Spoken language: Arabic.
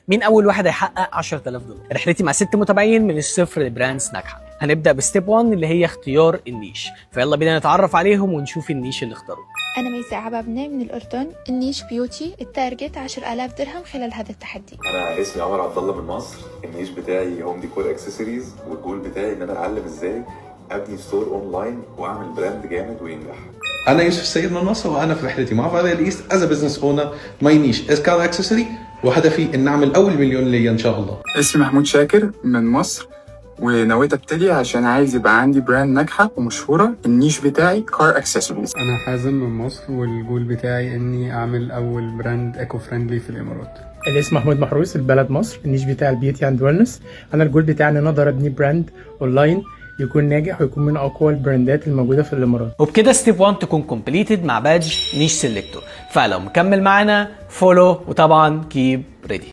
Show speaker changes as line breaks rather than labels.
مين اول واحد هيحقق 10000 دولار؟ رحلتي مع 6 متابعين من الصفر لبراندز ناجحه. هنبدا بستيب 1 اللي هي اختيار النيش، فيلا بينا نتعرف عليهم ونشوف النيش اللي اختاروه.
أنا ميساء عبابنة من الأردن. النيش بيوتي، التارجت 10,000 درهم خلال هذا التحدي.
أنا اسمي عمر عبد الله من مصر. النيش بتاعي هوم ديكور اكسسوارز، والجول بتاعي إن أنا أعلم إزاي أبني ستور أونلاين وأعمل براند جامد وينجح.
أنا يوسف السيد من مصر، وأنا في رحلتي مع فاريال إيست از بزنس اونر. ماي نيش از كار اكسسوري، وهدفي إن أعمل أول مليون ليا إن شاء الله.
اسمي محمود شاكر من مصر، ونويت ابتدي عشان عايز يبقى عندي براند ناجحه ومشهوره. النيش بتاعي كار اكسسوارز.
انا حازم من مصر، والجول بتاعي اني اعمل اول براند ايكو فريندلي في الامارات.
الاسم محمود محروس، البلد مصر. النيش بتاع البيوتي اند ويلنس. انا الجول بتاعي ان انا اقدر ابني براند اونلاين يكون ناجح ويكون من اقوى البراندات الموجوده في الامارات.
وبكده ستيب 1 تكون كومبليتد مع بادج نيش سيلكتور. فلو مكمل معانا فولو، وطبعا كيب ريدي.